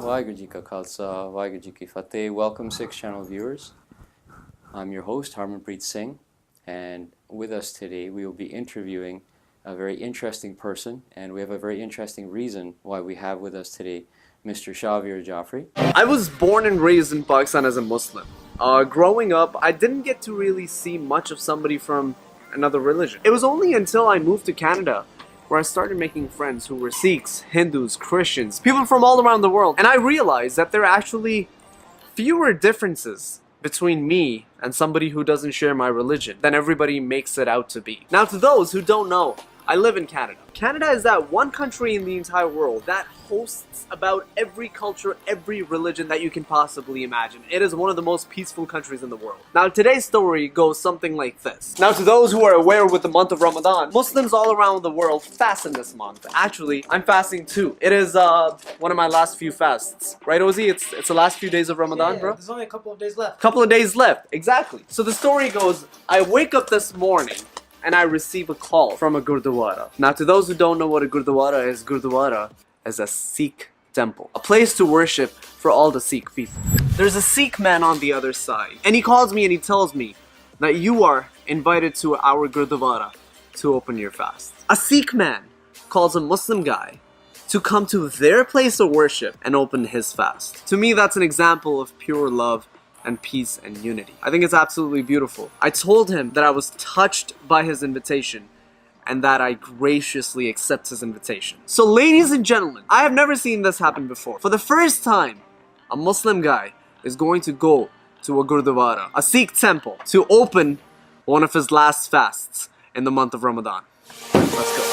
Waheguru Ji Ka Khalsa, Waheguru Ji Ki Fateh. Welcome, Six Channel viewers. I'm your host, Harmanpreet Singh, and with us today we will be interviewing a very interesting person, and we have a very interesting reason why we have with us today Mr. Shahveer Jafry. I was born and raised in Pakistan as a Muslim. Growing up, I didn't get to really see much of somebody from another religion. It was only until I moved to Canada where I started making friends who were Sikhs, Hindus, Christians, people from all around the world. And I realized that there are actually fewer differences between me and somebody who doesn't share my religion than everybody makes it out to be. Now, to those who don't know, I live in Canada. Canada is that one country in the entire world that hosts about every culture, every religion that you can possibly imagine. It is one of the most peaceful countries in the world. Now, today's story goes something like this. Now, to those who are aware with the month of Ramadan, Muslims all around the world fast in this month. Actually, I'm fasting too. It is one of my last few fasts. Right, Ozzy? It's the last few days of Ramadan, bro? There's only a couple of days left. Couple of days left, exactly. So the story goes, I wake up this morning and I receive a call from a Gurdwara. Now, to those who don't know what a Gurdwara is a Sikh temple, a place to worship for all the Sikh people. There's a Sikh man on the other side, and he calls me and he tells me that you are invited to our Gurdwara to open your fast. A Sikh man calls a Muslim guy to come to their place of worship and open his fast. To me, that's an example of pure love and peace and unity. I think it's absolutely beautiful. I told him that I was touched by his invitation and that I graciously accept his invitation. So ladies and gentlemen, I have never seen this happen before. For the first time, a Muslim guy is going to go to a Gurdwara, a Sikh temple, to open one of his last fasts in the month of Ramadan. Let's go.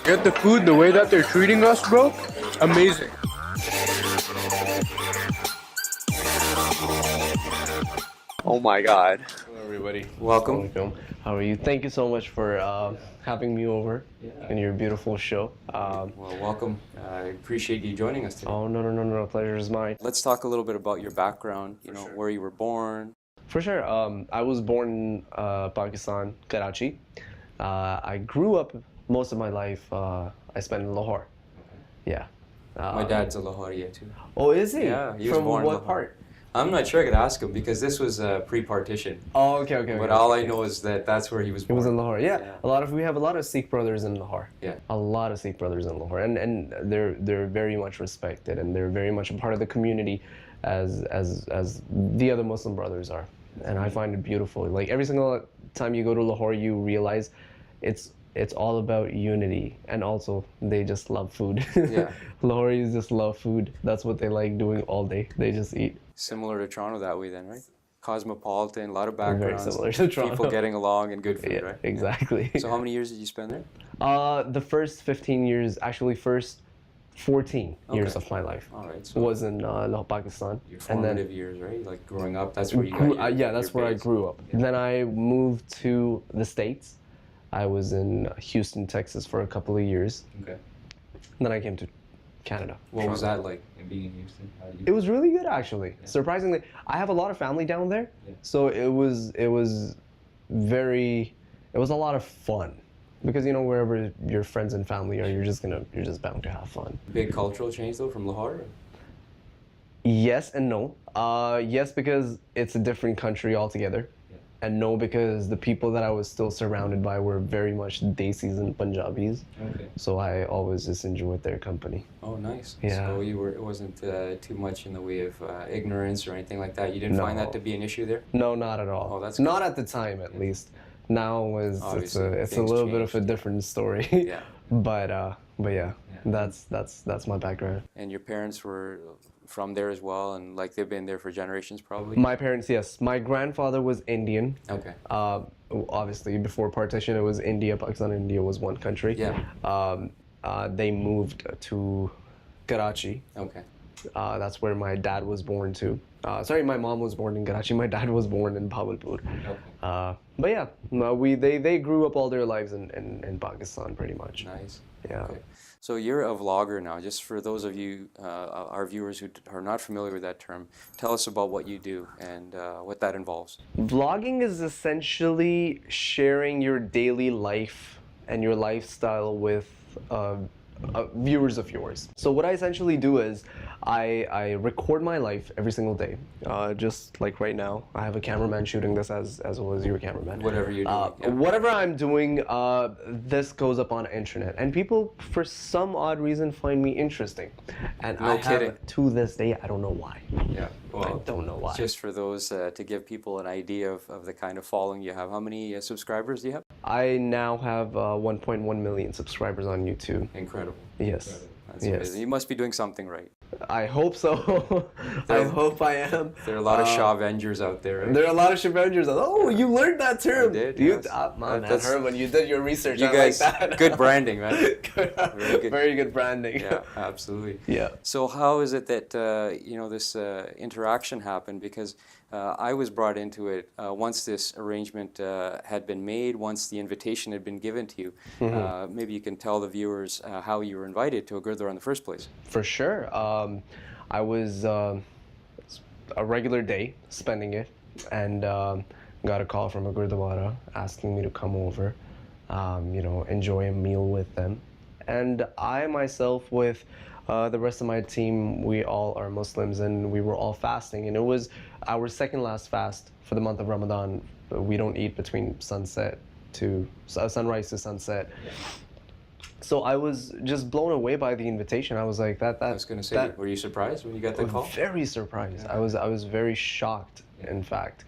Get the food the way that they're treating us, bro. Amazing. Oh my God. Hello, everybody. Welcome. How are you? Thank you so much for having me over in your beautiful show. Well, welcome. I appreciate you joining us today. Oh, no. Pleasure is mine. Let's talk a little bit about your background, where you were born. For sure. I was born in Pakistan, Karachi. I grew up most of my life, I spent in Lahore. Yeah. My dad's a Lahoriya too. Oh, is he? Yeah, he was From born in what Lahore. part? I'm not sure I could ask him because this was pre-partition. Oh, okay. But all I know is that that's where he was He born. was in Lahore. Yeah. We have a lot of Sikh brothers in Lahore. Yeah. A lot of Sikh brothers in Lahore, and they're very much respected, and they're very much a part of the community, as the other Muslim brothers are. And I find it beautiful. Like every single time you go to Lahore, you realize it's all about unity, and also they just love food. Yeah. Lahoris just love food. That's what they like doing all day. They just eat. Similar to Toronto that way then, right? Cosmopolitan, a lot of Very backgrounds. similar to Toronto. People getting along and good food, Yeah, right? exactly. So how many years did you spend there? The first 15 years, actually first 14 years Okay. of my life All right. So was in Pakistan. your And then formative years, right? Like growing up, that's where you got your, that's your where I base. grew up. Yeah. Then I moved to the States. I was in Houston, Texas for a couple of years. Okay. Then I came to Canada. What was Toronto. that like in being in Houston? How did you... It was really good, actually. Surprisingly, I have a lot of family down there, so it was a lot of fun, because wherever your friends and family are, you're just bound to have fun. Big cultural change though from Lahore? Yes and no. Yes, because it's a different country altogether. And no, because the people that I was still surrounded by were very much Desis and Punjabis. Okay. So I always just enjoyed their company. Oh, nice. Yeah. So it wasn't too much in the way of ignorance or anything like that. You didn't find that to be an issue there? No, not at all. Oh, that's not good. at the time, at least. Now it's Obviously, a things little bit of a changed. different story. Yeah. But yeah, that's my background. And your parents were from there as well, and like they've been there for generations probably? My parents, yes. My grandfather was Indian. Okay. Obviously, before partition, it was India. Pakistan and India was one country. Yeah. They moved to Karachi. Okay. That's where my dad was born to. Sorry, my mom was born in Karachi. My dad was born in Bahawalpur. Okay. But yeah, no, they grew up all their lives in Pakistan pretty much. Nice. Yeah. Okay. So you're a vlogger now. Just for those of you, our viewers who are not familiar with that term, tell us about what you do and what that involves. Vlogging is essentially sharing your daily life and your lifestyle with viewers of yours. So what I essentially do is I record my life every single day. Just like right now, I have a cameraman shooting this as well as your cameraman. Whatever you're doing. Yeah. Whatever I'm doing, this goes up on internet, and people, for some odd reason, find me interesting. And No I kidding. have, to this day, I don't know why. Yeah. Well, I don't know why. just for those, to give people an idea of the kind of following you have, how many subscribers do you have? I now have 1.1 million subscribers on YouTube. Incredible. Yes. That's Yes. amazing. You must be doing something right. I hope so. I hope I am. There are a lot of Shahvengers out there, right? There are a lot of Shahveers. Oh, you learned that term. I did, You, yes. man, That's- Herman, you did your research. You I guys, like that. good branding, man. Very good. Very good branding. Yeah, absolutely. Yeah. So how is it that this interaction happened? Because I was brought into it once this arrangement had been made, once the invitation had been given to you. Maybe you can tell the viewers how you were invited to a Gurdwara in the first place. For sure. I was a regular day spending it, and got a call from a Gurdwara asking me to come over, enjoy a meal with them. And I myself, with the rest of my team, we all are Muslims, and we were all fasting. And it was our second last fast for the month of Ramadan. We don't eat between sunrise to sunset. So I was just blown away by the invitation. I was like, I was going to say, were you surprised when you got the call? Very surprised. I was very shocked, in fact.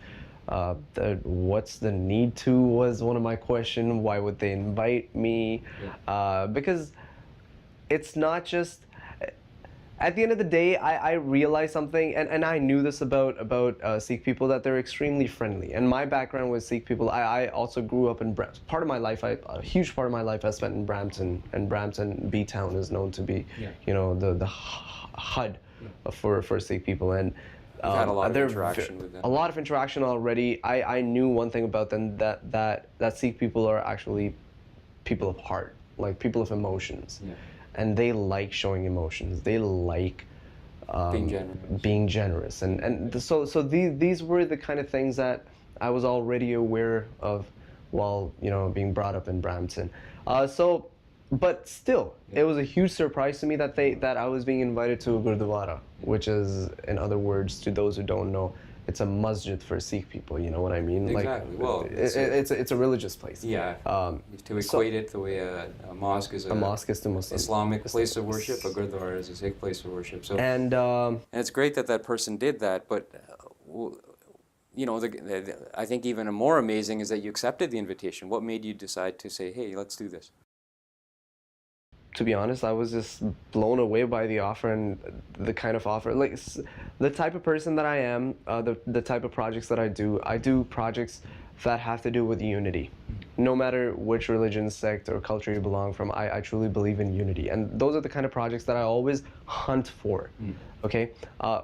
What's the need to was one of my questions. Why would they invite me? Because it's not just. At the end of the day, I realized something, and I knew this about Sikh people, that they're extremely friendly. And my background with Sikh people, I also grew up in Brampton. A huge part of my life I spent in Brampton, and Brampton B-Town is known to be, the HUD for Sikh people. And You've had a lot of interaction with them. A lot of interaction already. I knew one thing about them, that Sikh people are actually people of heart, like people of emotions. Yeah. And they like showing emotions. They like being generous. And so these were the kind of things that I was already aware of while being brought up in Brampton. But still, it was a huge surprise to me that I was being invited to a Gurdwara, which is, in other words, to those who don't know, it's a masjid for Sikh people. You know what I mean? Exactly. Well, it's a religious place. Yeah. To equate it the way a mosque is a mosque is to Muslim Islamic place of worship, a Gurdwara is a Sikh place of worship. So and it's great that person did that, but I think even more amazing is that you accepted the invitation. What made you decide to say, "Hey, let's do this"? To be honest, I was just blown away by the offer and the kind of offer. Like, the type of person that I am, the type of projects that I do projects that have to do with unity. No matter which religion, sect, or culture you belong from, I truly believe in unity. And those are the kind of projects that I always hunt for, okay?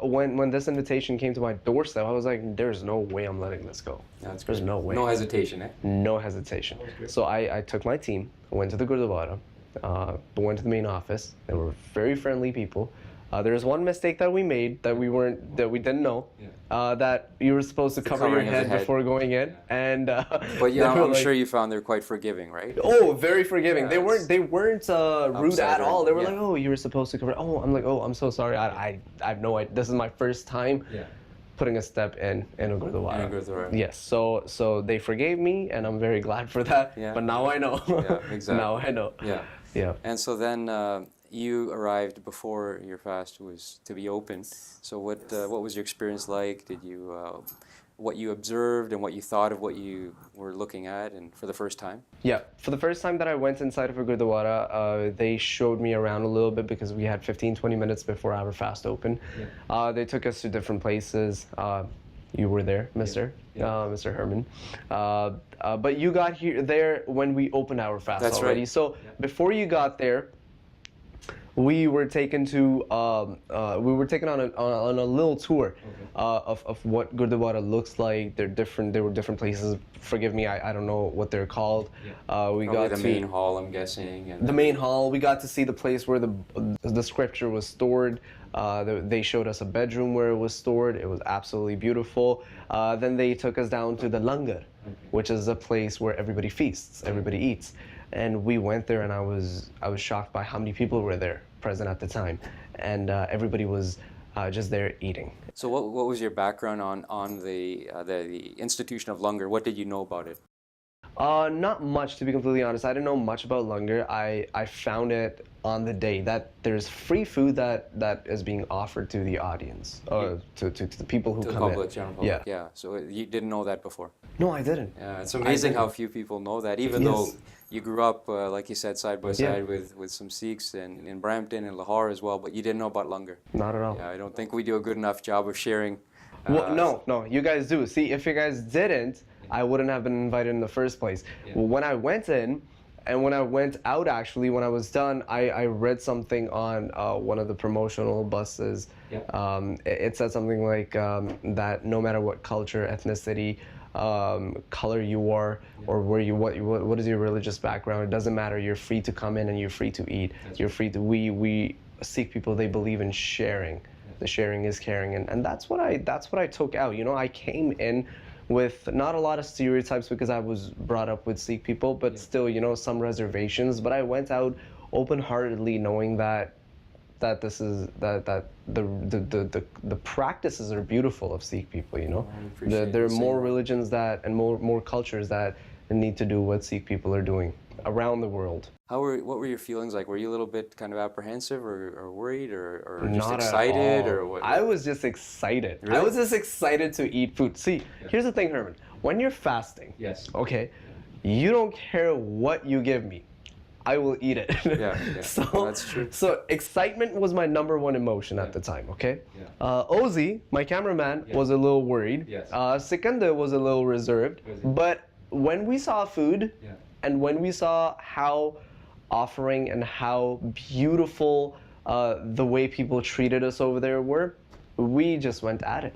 When this invitation came to my doorstep, I was like, there's no way I'm letting this go. That's There's great. no way. No hesitation, eh? No hesitation. So I took my team, went to the Gurdwara, went to the main office. They were very friendly people. There was one mistake that we made that we didn't know, that you were supposed to cover your head before going in, and but yeah, I'm sure you found they're quite forgiving, right? Oh, very forgiving. Yeah, they weren't rude at all. They were yeah. like, oh, you were supposed to cover. Oh, I'm like, oh, I'm so sorry. I have no idea. This is my first time putting a step in a Gurdwara. Yes, so they forgave me, and I'm very glad for that. Yeah. But now I know. Yeah, exactly. Now I know. Yeah. Yeah. And so then you arrived before your fast was to be open. So what was your experience like? Did you what you observed and what you thought of what you were looking at, and for the first time? Yeah, for the first time that I went inside of a Gurdwara, they showed me around a little bit because we had 15-20 minutes before our fast opened. Yeah. They took us to different places. You were there, Mr. Mr. Herman. But you got there when we opened our fast. That's already. Right. So before you got there, we were taken to on a little tour of what Gurdwara looks like. There were different places. Forgive me, I don't know what they're called. We got the to main hall, I'm guessing. And the main hall. We got to see the place where the scripture was stored. They showed us a bedroom where it was stored. It was absolutely beautiful. Then they took us down to the langar, which is a place where everybody feasts, everybody eats. and we went there, and I was shocked by how many people were there present at the time, and everybody was just there eating. So what was your background on the institution of langar? What did you know about it? Not much, to be completely honest. I didn't know much about langar. I found it on the day that there's free food that is being offered to the audience, to the people who To the come public, in. general public. Yeah. So you didn't know that before. No, I didn't. Yeah, it's amazing how few people know that, even though Yes. you grew up, like you said, side by side with some Sikhs in Brampton and Lahore as well, but you didn't know about langar. Not at all. Yeah, I don't think we do a good enough job of sharing. Well, no, you guys do. See, if you guys didn't, I wouldn't have been invited in the first place. Yeah. Well, when I went in, and when I went out, actually, when I was done, I read something on one of the promotional buses. Yeah. It said something like that no matter what culture, ethnicity, color you are, or where you what is your religious background, it doesn't matter. You're free to come in and you're free to eat. You're free to we Sikh people, they believe in sharing. The sharing is caring, and that's what I took out. You know, I came in with not a lot of stereotypes because I was brought up with Sikh people, but still, you know, some reservations. But I went out open-heartedly, knowing that this is the practices are beautiful of Sikh people. You know, there are more religions that and more cultures that need to do what Sikh people are doing around the world. What were your feelings like? Were you a little bit kind of apprehensive or worried or just Not excited at all. or what? I was just excited. Really? I was just excited to eat food. See, here's the thing, Herman. When you're fasting, Yes. okay, you don't care what you give me. I will eat it. Yeah. So That's true. So excitement was my number one emotion at the time, okay? Ozzy, my cameraman, was a little worried. Yes. Sikandar was a little reserved. But when we saw food, and when we saw how offering and how beautiful the way people treated us over there were, we just went at it.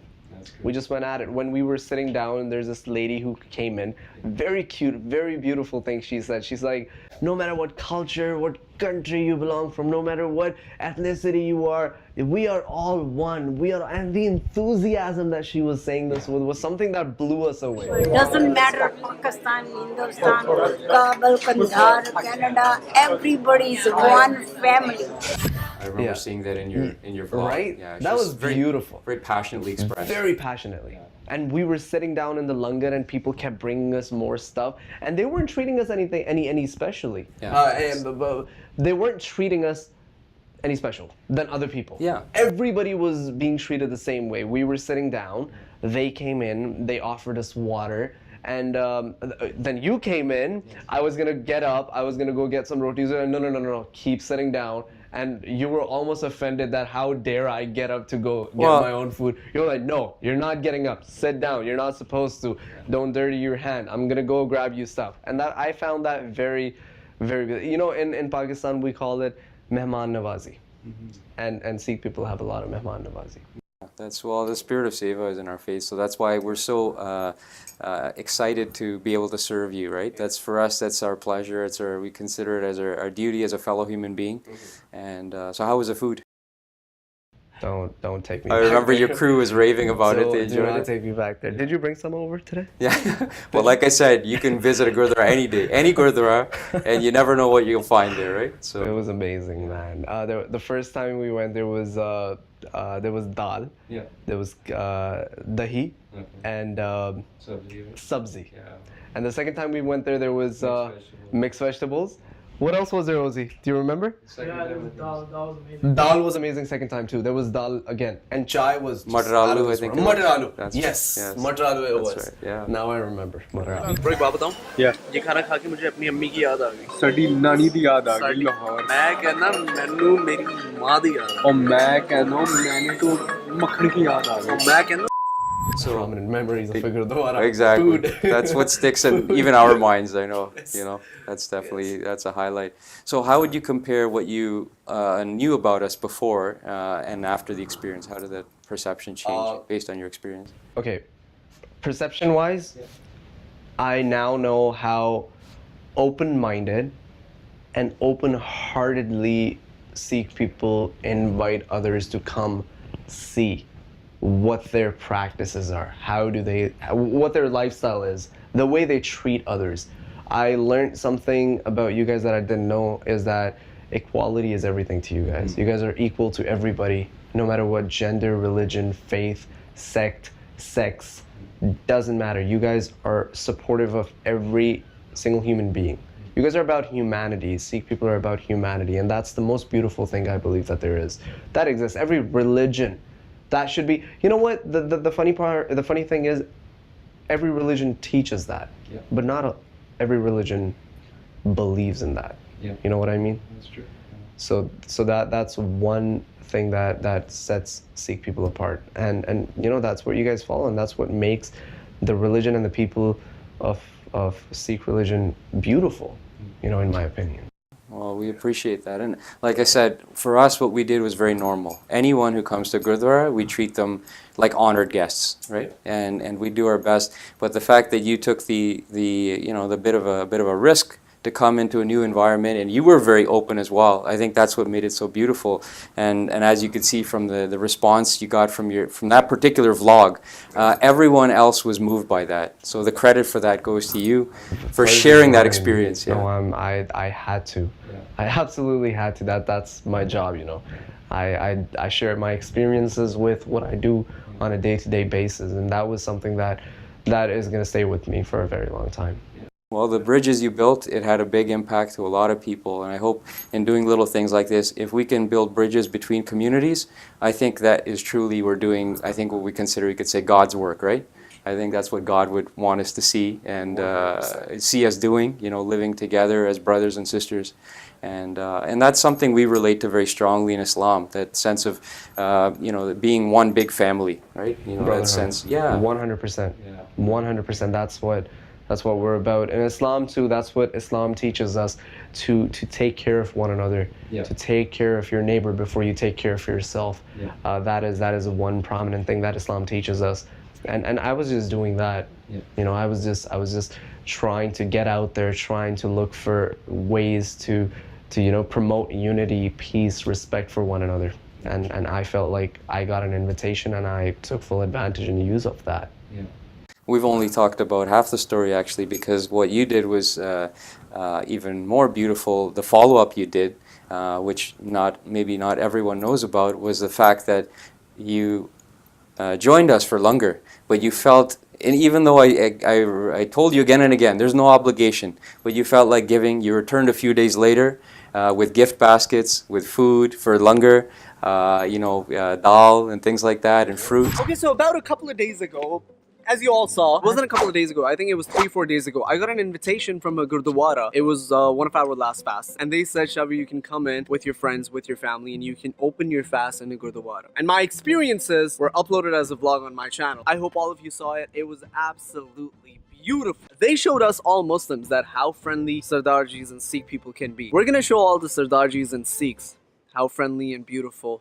We just went at it. When we were sitting down, there's this lady who came in, very cute, very beautiful thing she said. She's like, no matter what culture, what country you belong from, no matter what ethnicity you are, we are all one. And the enthusiasm that she was saying this with was something that blew us away. It doesn't matter Pakistan, Hindustan, Kabul, Kandahar, Canada, everybody's one family. I remember seeing that in your vlog. Right? Yeah, That was beautiful. Very passionately expressed. Very passionately. And we were sitting down in the langar and people kept bringing us more stuff, and they weren't treating us any specially. But they weren't treating us any special than other people. Yeah. Everybody was being treated the same way. We were sitting down, they came in, they offered us water, and then you came in. I was gonna get up, I was gonna go get some rotis, and no, keep sitting down. And you were almost offended that how dare I get up to go get my own food. You're like, no, you're not getting up. Sit down. You're not supposed to. Don't dirty your hand. I'm going to go grab you stuff. And that I found that very, very good. You know, in Pakistan, we call it mehman nawazi. And Sikh people have a lot of mehman nawazi. The spirit of seva is in our faith, so that's why we're so excited to be able to serve you, right? That's for us, that's our pleasure, we consider it as our duty as a fellow human being. And so how was the food? Don't take me I back remember there. your crew was raving about it, they Do not enjoyed it. take me back there. Did you bring some over today? Yeah, well, like I said, you can visit a gurdwara any day, any gurdwara, and you never know what you'll find there, right? It So was amazing, man. The first time we went, there was dal, there was dahi, and sabzi. And the second time we went there was mixed vegetables. What else was there, Ozzy? Do you remember? Yeah, there was dal. That was amazing. Dal was amazing second time too. There was dal again. And chai was just Matar out of aloo, I this think world. it was. Matar aloo. That's Yes. right, yes. Matar aloo it That's was. right, yeah. Now I remember. Matar aloo. बड़ी बात बताऊं? Yeah. ये खाना खा के मुझे अपनी अम्मी की याद आ गई। ਸਾਡੀ ਨਾਨੀ ਦੀ ਯਾਦ ਆ ਗਈ ਲਾਹੌਰ मैं कहना मैनू मेरी माँ दी याद आ ਔਰ ਮੈਂ ਕਹਿੰਦਾ ਮੈਨੂੰ ਤੋਂ ਮੱਖਣ ਕੀ ਯਾਦ ਆ ਗਈ गई। मैं कहना So Prominent memories of Gurdwara. exactly, Food. that's what sticks in even our minds. I know, you know, that's definitely that's a highlight. So how would you compare what you knew about us before and after the experience? How did that perception change based on your experience? Okay, perception-wise, I now know how open-minded and open-heartedly Sikh people invite others to come see what their practices are, what their lifestyle is, the way they treat others. I learned something about you guys that I didn't know, is that equality is everything to you guys. You guys are equal to everybody, no matter what gender, religion, faith, sect, sex, doesn't matter. You guys are supportive of every single human being. You guys are about humanity. Sikh people are about humanity, and that's the most beautiful thing I believe that there is. That exists. Every religion, that should be. You know what? The funny thing is, every religion teaches that, but not every religion believes in that. You know what I mean? That's true. So that's one thing that sets Sikh people apart, and you know, that's what you guys follow, and that's what makes the religion and the people of Sikh religion beautiful, you know, in my opinion. Well, we appreciate that. And like I said, for us, what we did was very normal. Anyone who comes to Gurdwara, we treat them like honored guests, right? And we do our best. But the fact that you took the you know, the bit of a risk to come into a new environment, and you were very open as well. I think that's what made it so beautiful. And as you could see from the response you got from that particular vlog, everyone else was moved by that. So the credit for that goes to you for sharing that experience. No, I had to. I absolutely had to. That's my job, you know. I share my experiences with what I do on a day-to-day basis, and that was something that is going to stay with me for a very long time. Well, the bridges you built, it had a big impact to a lot of people, and I hope in doing little things like this, if we can build bridges between communities, I think that is truly, we're doing, I think, what we could say God's work, right? I think that's what God would want us to see and see us doing, you know, living together as brothers and sisters. And that's something we relate to very strongly in Islam, that sense of, you know, being one big family, right? You know, that sense, 100%. 100%. That's what we're about. In Islam too, that's what Islam teaches us, to take care of one another, to take care of your neighbor before you take care of yourself. That is one prominent thing that Islam teaches us. And I was just doing that. You know, I was just trying to get out there, trying to look for ways to you know, promote unity, peace, respect for one another. And I felt like I got an invitation, and I took full advantage and use of that. We've only talked about half the story, actually, because what you did was even more beautiful. The follow-up you did, which maybe not everyone knows about, was the fact that you joined us for Langar, but you felt, and even though I told you again and again, there's no obligation, but you felt like giving. You returned a few days later with gift baskets, with food for Langar, you know, dal and things like that, and fruit. Okay, so about a couple of days ago, as you all saw, it wasn't a couple of days ago, I think it was 3-4 days ago, I got an invitation from a Gurdwara. It was one of our last fasts, and they said, Shahveer, you can come in with your friends, with your family, and you can open your fast in a Gurdwara. And my experiences were uploaded as a vlog on my channel. I hope all of you saw it. It was absolutely beautiful. They showed us all Muslims that how friendly Sardarjis and Sikh people can be. We're gonna show all the Sardarjis and Sikhs how friendly and beautiful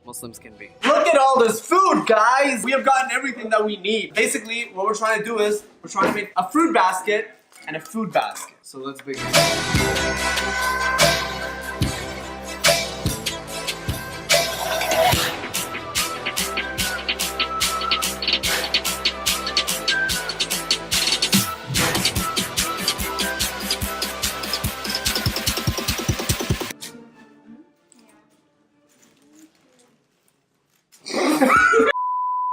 Muslims can be. Look at all this food, guys! We have gotten everything that we need. Basically, what we're trying to do is, we're trying to make a fruit basket and a food basket. So let's begin.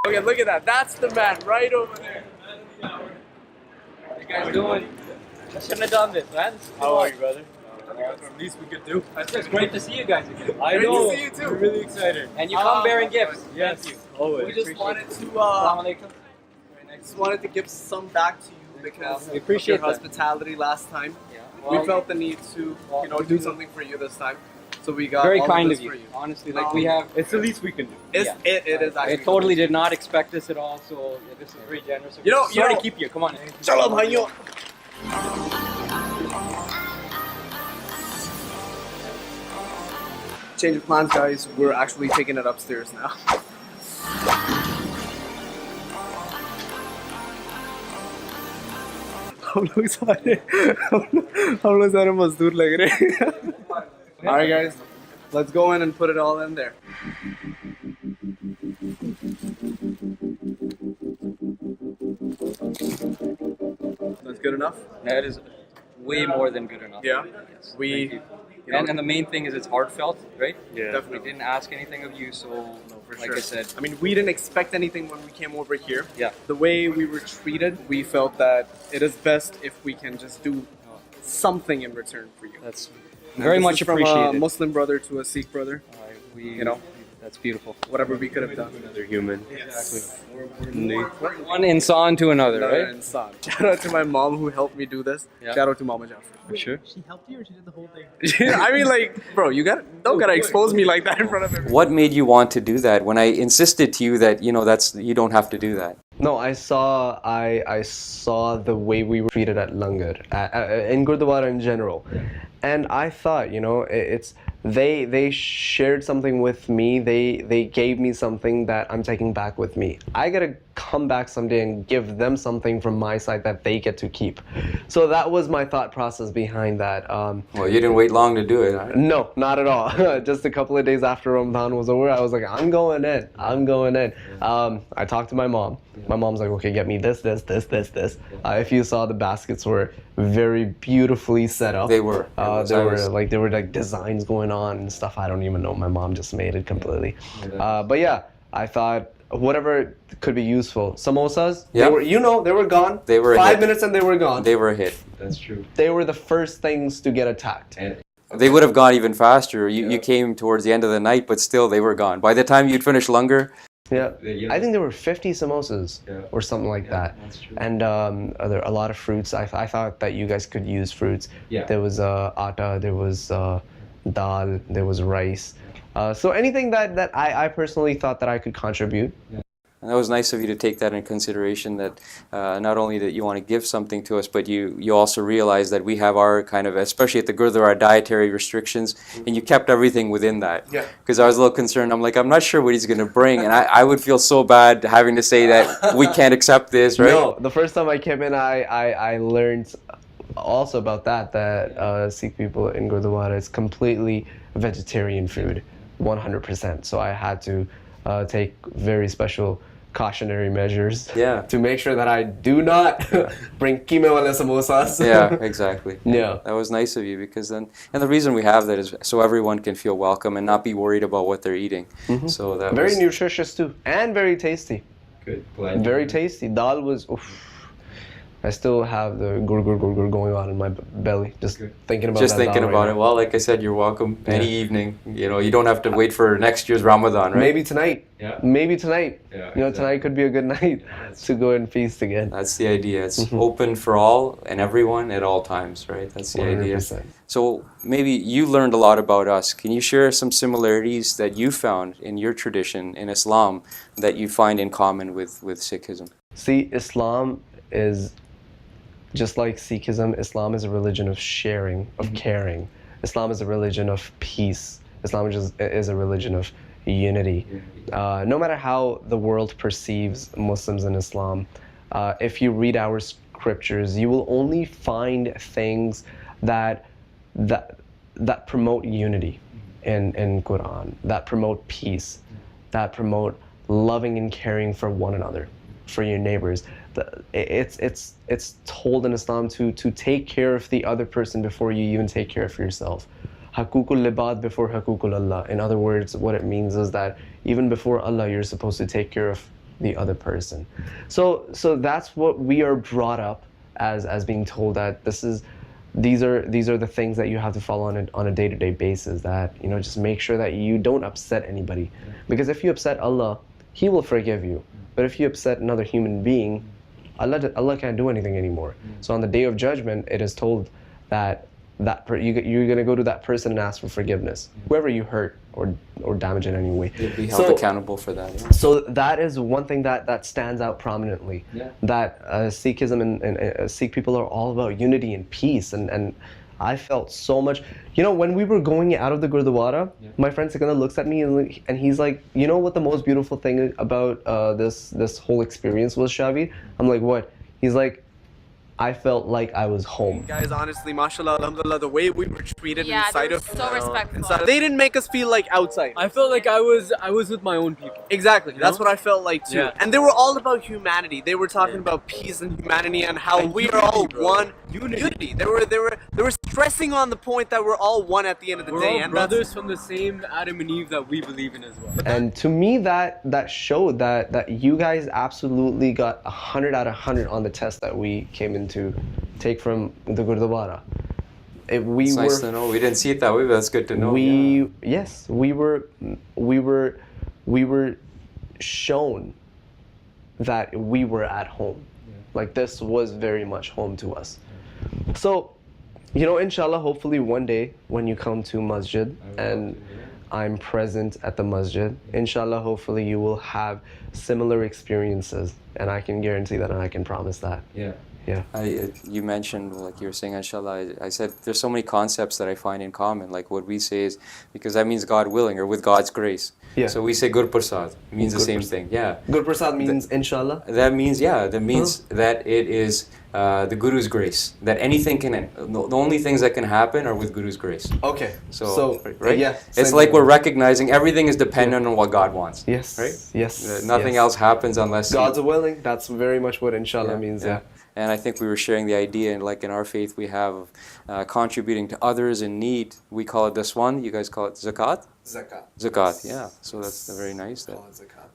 Okay, look at that. That's the man right over there. How you guys doing? I shouldn't have done this, man. How are you, brother? That's the least we could do. It's just great to see you guys again. I know. Great to see you too. We're really excited. And you come bearing gifts. Yes. Thank you. Always. We just wanted to Assalamu alaikum. give some back to you because We appreciate of your hospitality last time. Well, We felt the need to, you know, do something for you this time. So we got very all kind this of you. for you. Honestly, like we have. It's the least we can do. It is actually. I totally did not expect this at all. So this is very generous. You know, sorry to keep you. Come on. Chalo bhaiyo. Change of plans, guys. We're actually taking it upstairs now. हम लोग सारे मजदूर लग रहे हैं. Alright guys, let's go in and put it all in there. That's good enough? That is way more than good enough. Yeah. Yes. We, Thank you. And the main thing is it's heartfelt, right? Yeah, We definitely. didn't ask anything of you, so For like sure. I said, I mean, we didn't expect anything when we came over here. yeah. The way we were treated, we felt that it is best if we can just do something in return for you. That's And very this much is from appreciated. a Muslim brother to a Sikh brother. We, that's beautiful. Whatever we could have done. Another human. Exactly. One insan to another, Another right? insan. Shout out to my mom who helped me do this. Yeah. Shout out to Mama Jafry. For sure. She helped you or she did the whole thing? I mean, like, bro, you don't gotta expose me like that in front of everyone. What made you want to do that when I insisted to you that, you don't have to do that? No, I saw the way we were treated at Langar, in Gurdwara in general, and I thought, it's they shared something with me. They gave me something that I'm taking back with me. I gotta come back someday and give them something from my side that they get to keep. So that was my thought process behind that. Well, you didn't wait long to do it. Huh? No, not at all. Just a couple of days after Ramadan was over, I was like, I'm going in. I talked to my mom. My mom's like, okay, get me this. If you saw, the baskets were very beautifully set up. They were. There were like designs going on and stuff. I don't even know. My mom just made it completely. But yeah, I thought whatever could be useful. Samosas, Yeah. they were gone. They were a 5 hit. minutes and they were gone. They were a hit. That's true. They were the first things to get attacked. They would have gone even faster. You came towards the end of the night, but still they were gone. By the time you'd finished Langar, Yeah, I think there were 50 samosas or something like that. That's true. And there are a lot of fruits. I thought that you guys could use fruits. Yeah. There was atta, there was dal, there was rice. So anything that I personally thought that I could contribute. and that was nice of you to take that in consideration, that not only that you want to give something to us, but you also realize that we have our kind of, especially at the Gurdwara, dietary restrictions, and you kept everything within that. Yeah. Because I was a little concerned. I'm like, I'm not sure what he's going to bring, and I would feel so bad having to say that we can't accept this, right? No, the first time I came in, I learned also about that Sikh people in Gurdwara, it's completely vegetarian food, 100%. So I had to take very special cautionary measures to make sure that I do not bring keema wale samosas. Yeah, exactly. Yeah. That was nice of you, because then, and the reason we have that is so everyone can feel welcome and not be worried about what they're eating. So that Very was, nutritious too, and very tasty. Good. Glad Very tasty. Dal was, oof. I still have the gur going on in my belly, just thinking about just that thinking dal about right it. Well, like I said, you're welcome any evening. You don't have to wait for next year's Ramadan, right? Maybe tonight. Yeah. Maybe tonight. Yeah, Tonight could be a good night to go and feast again. That's the idea. It's open for all and everyone at all times, right? That's the idea. 100%. So maybe you learned a lot about us. Can you share some similarities that you found in your tradition in Islam that you find in common with Sikhism? See, Islam is just like Sikhism. Islam is a religion of sharing, of caring. Islam is a religion of peace. Islam is a religion of unity. No matter how the world perceives Muslims and Islam, if you read our scriptures, you will only find things that promote unity in Quran, that promote peace, that promote loving and caring for one another, for your neighbors. It's told in Islam to take care of the other person before you even take care of yourself. Hakukul libad before hakukul Allah. In other words, what it means is that even before Allah, you're supposed to take care of the other person. So that's what we are brought up as being told, that these are the things that you have to follow on a day-to-day basis, that just make sure that you don't upset anybody, because if you upset Allah, He will forgive you. But if you upset another human being, Allah can't do anything anymore. So on the day of judgment, it is told that you're going to go to that person and ask for forgiveness, whoever you hurt or damage in any way. You'd be held accountable for that. Yeah. So that is one thing that stands out prominently, that Sikhism and Sikh people are all about unity and peace, and I felt so much. When we were going out of the Gurdwara, my friend Sikandar looks at me and he's like, you know what the most beautiful thing about this whole experience was, Shahveer? I'm like, what? He's like, I felt like I was home. Guys, honestly, mashallah, alhamdulillah, the way we were treated inside they were of so respectful. they didn't make us feel like outside. I felt like I was with my own people. Exactly. That's what I felt like too. Yeah. And they were all about humanity. They were talking about peace and humanity and how we are all one. unity. They were stressing on the point that we're all one at the end of the We're day, all and brothers from the same Adam and Eve that we believe in as well. And to me, that showed that you guys absolutely got 100 out of 100 on the test that we came in to take from the Gurdwara. It's nice to know. We didn't see it that way, but that's good to know. Yes, we were shown that we were at home. Like this was very much home to us. So, you know, inshallah, hopefully one day when you come to masjid and I'm present at the masjid, inshallah, hopefully you will have similar experiences, and I can guarantee that and I can promise that. Yeah. Yeah. You mentioned, like you were saying, inshallah, I said there's so many concepts that I find in common. Like what we say is, because that means God willing, or with God's grace. Yeah. So we say Gur Prasad. It means the same thing. Yeah. Gur Prasad means inshallah? That means, that it is the Guru's grace. That anything can, the only things that can happen are with Guru's grace. Okay. So right? Yeah. It's like we're recognizing everything is dependent on what God wants. Yes. Right? Yes. Nothing else happens unless God's willing. That's very much what inshallah means. Yeah. And I think we were sharing the idea, and like in our faith, we have contributing to others in need. We call it this one. You guys call it zakat. Zakat. Yeah. So that's very nice. That,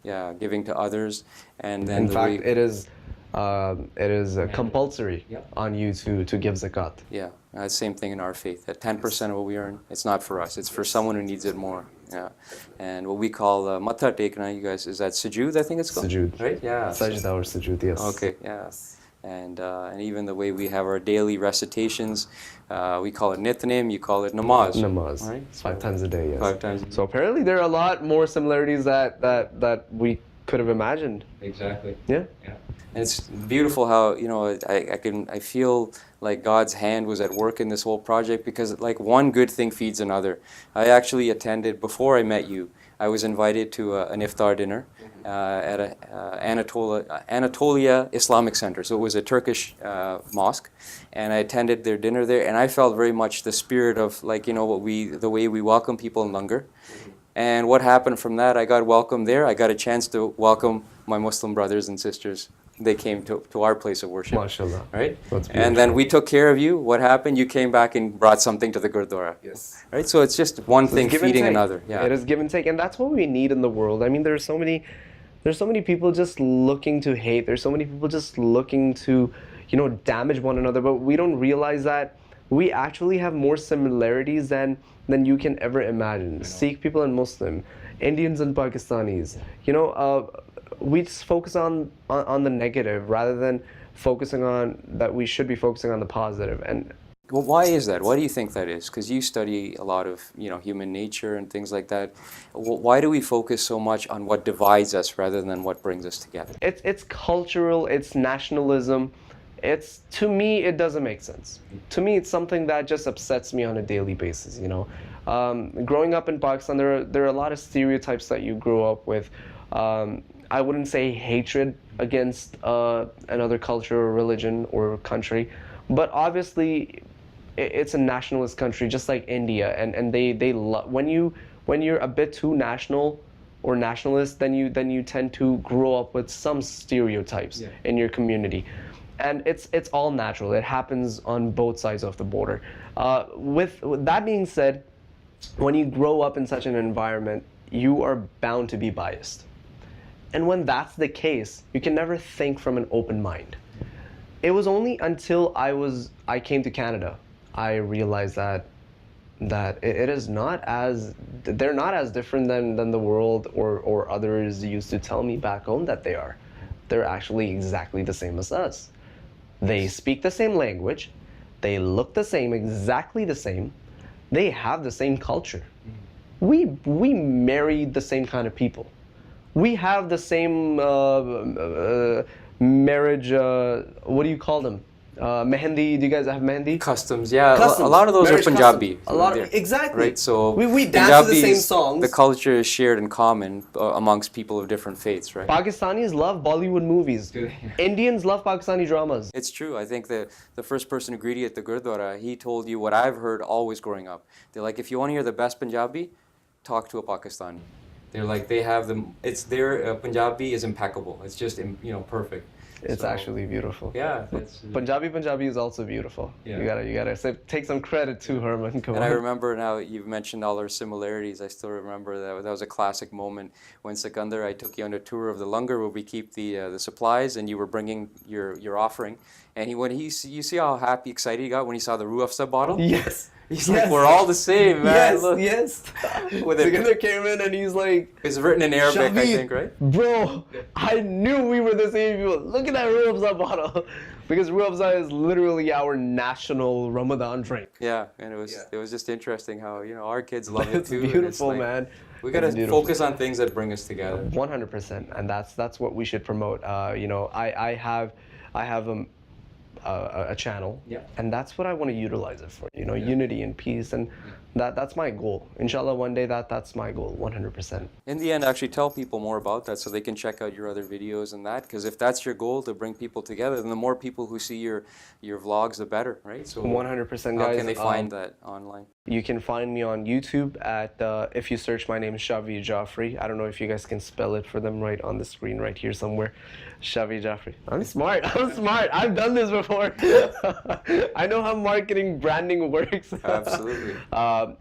yeah, giving to others, and then in fact, it is compulsory on you to give zakat. Yeah, same thing in our faith. That 10% of what we earn, it's not for us. It's for someone who needs it more. Yeah, and what we call matha tekna, you guys, is that sujood? I think it's called. Sujood. Right? Yeah. Sajda or sujood. Yes. Okay. Yeah. And even the way we have our daily recitations, we call it nitnem, you call it namaz. Namaz. Right? 5 times a day. Yes. 5 times. So apparently there are a lot more similarities that we could have imagined. Exactly. Yeah. And it's beautiful how, you know, I feel like God's hand was at work in this whole project, because like one good thing feeds another. I actually attended, before I met you, I was invited to an iftar dinner at Anatolia Islamic Center. So it was a Turkish mosque, and I attended their dinner there, and I felt very much the spirit of, like, you know, the way we welcome people in Langar. And what happened from that, I got welcomed there. I got a chance to welcome my Muslim brothers and sisters. They came to our place of worship. MashaAllah. Right? That's and then we took care of you. What happened? You came back and brought something to the Gurdwara. Yes. Right? So it's just one thing give and feeding take. another. Yeah. It is give and take, and that's what we need in the world. I mean, there's so many people just looking to hate. There's so many people just looking to, you know, damage one another, but we don't realize that we actually have more similarities than you can ever imagine. Sikh people and Muslim, Indians and Pakistanis. You know, we just focus on the negative rather than focusing on that we should be focusing on the positive. And well, why is that? Why do you think that is? Because you study a lot of, you know, human nature and things like that. Why do we focus so much on what divides us rather than what brings us together? It's cultural, it's nationalism. To me, it doesn't make sense. To me, it's something that just upsets me on a daily basis, you know. Growing up in Pakistan, there are a lot of stereotypes that you grow up with. I wouldn't say hatred against another culture or religion or country, but obviously it's a nationalist country just like India, and they when you're a bit too national or nationalist, then you tend to grow up with some stereotypes in your community. And it's all natural. It happens on both sides of the border. With that being said, when you grow up in such an environment, you are bound to be biased. And when that's the case, you can never think from an open mind. It was only until I came to Canada, I realized that it is not as, they're not as different than the world or others used to tell me back home that they are. They're actually exactly the same as us. They speak the same language, they look the same, exactly the same, they have the same culture. We marry the same kind of people. We have the same marriage, what do you call them? Mehendi, do you guys have mehendi? Customs, yeah. Customs. A lot of those Marriage are Punjabi. customs. A lot of, exactly. Right, so we dance to the same Punjabis, songs. The culture is shared in common amongst people of different faiths, right? Pakistanis love Bollywood movies. Indians love Pakistani dramas. It's true. I think the first person who greeted you at the Gurdwara, he told you what I've heard always growing up. They're like, if you want to hear the best Punjabi, talk to a Pakistani. They're like, they have them. It's their Punjabi is impeccable. It's just, you know, perfect. It's So, actually beautiful. Yeah. It's, Punjabi is also beautiful. Yeah. You gotta take some credit to Herman. Come and on. I remember now you've mentioned all our similarities. I still remember that was a classic moment when Sikandar, I took you on a tour of the langar where we keep the supplies, and you were bringing your offering. And you see how happy, excited he got when he saw the Ruh Afza bottle. Yes. He's like, we're all the same, man. Yes, Look. yes. With it, Sikandar came in and he's like, it's written in Arabic, I Shahveer, think, right? Bro, I knew we were the same people. Look at that Ruh Afza bottle. Because Ruh Afza is literally our national Ramadan drink. Yeah, and it was just interesting how our kids love it It's too. and beautiful, like, man. We gotta It's beautiful. focus on things that bring us together. 100%, and that's what we should promote. I have a channel, Yeah. and that's what I want to utilize it for. Unity and peace, and that's my goal. Inshallah, one day that's my goal, 100%. In the end, actually tell people more about that so they can check out your other videos and that. Because if that's your goal, to bring people together, then the more people who see your vlogs, the better, right? So 100%, guys. how can they find that online? You can find me on YouTube at, if you search my name, Shahveer Jafry. I don't know if you guys can spell it for them right on the screen right here somewhere. Shahveer Jafry. I'm smart. I've done this before. I know how marketing, branding works. Absolutely.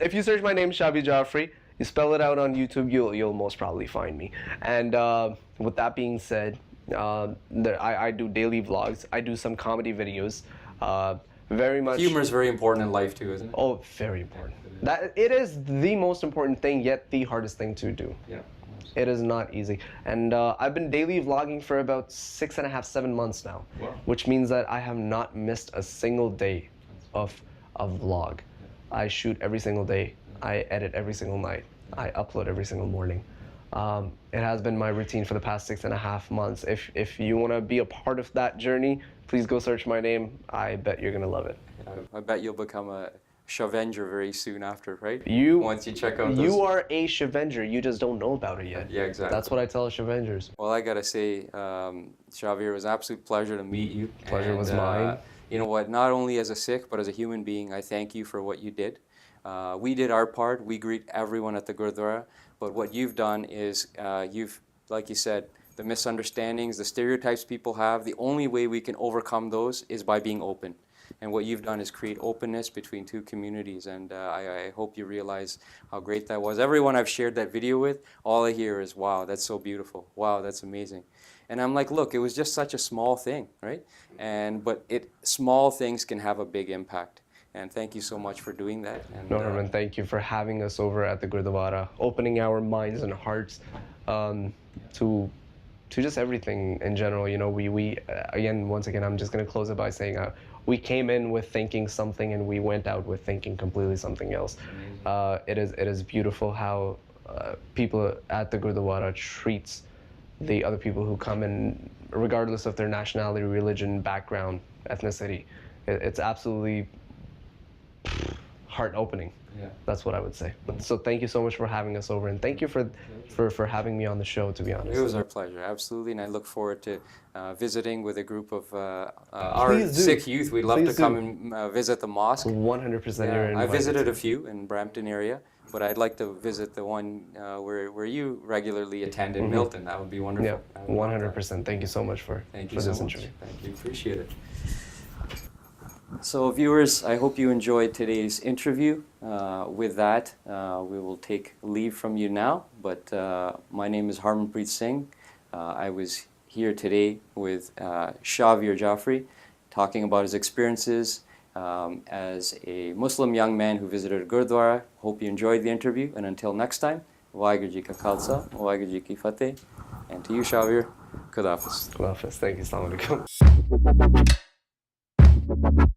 If you search my name, Shahveer Jafry, you spell it out on YouTube, you'll most probably find me. And with that being said, I do daily vlogs. I do some comedy videos. Very much. Humor is very important in life too, isn't it? Oh, very important. That it is the most important thing, yet the hardest thing to do. Yeah. It is not easy. And I've been daily vlogging for about 6.5, 7 months now, Wow. which means that I have not missed a single day of a vlog. I shoot every single day. I edit every single night. I upload every single morning. It has been my routine for the past 6.5 months. If you want to be a part of that journey, please go search my name. I bet you're gonna love it. I bet you'll become a Shavenger very soon after, right? Once you check out those. You are a Shavenger, you just don't know about it yet. Yeah, exactly. That's what I tell Shavengers. Well, I gotta say, Shahveer, it was an absolute pleasure to meet you. Pleasure was mine. You know what? Not only as a Sikh, but as a human being, I thank you for what you did. We did our part. We greet everyone at the Gurdwara. But what you've done is, like you said, the misunderstandings, the stereotypes people have, the only way we can overcome those is by being open. And what you've done is create openness between two communities. And I hope you realize how great that was. Everyone I've shared that video with, all I hear is, wow, that's so beautiful. Wow, that's amazing. And I'm like, look, it was just such a small thing, right? But small things can have a big impact. And thank you so much for doing that. And, No, Herman, thank you for having us over at the Gurdwara, opening our minds and hearts to just everything in general. Once again, I'm just going to close it by saying we came in with thinking something and we went out with thinking completely something else. It is beautiful how people at the Gurdwara treats the other people who come in, regardless of their nationality, religion, background, ethnicity. It's absolutely heart-opening. Yeah. That's what I would say. So thank you so much for having us over, and thank you for having me on the show, to be honest. It was our pleasure, absolutely, and I look forward to visiting with a group of our Please do. Sikh youth. We'd love Please to come do. and visit the mosque. 100% Yeah, you're I invited. visited a few in Brampton area, but I'd like to visit the one where you regularly attend in Milton. That would be wonderful. Yeah, I would love that. 100%. Thank you so much for Thank you this so much. interview. Thank you, appreciate it. So viewers, I hope you enjoyed today's interview. With that, we will take leave from you now, but my name is Harmanpreet Singh. I was here today with Shahveer Jafry, talking about his experiences as a Muslim young man who visited Gurdwara. Hope you enjoyed the interview, and until next time, Waheguru Ji Ka Khalsa, Waheguru Ji Ki Fateh, and to you, Shahveer, Khuda Hafiz. Khuda Hafiz. Thank you. Assalamu alaikum.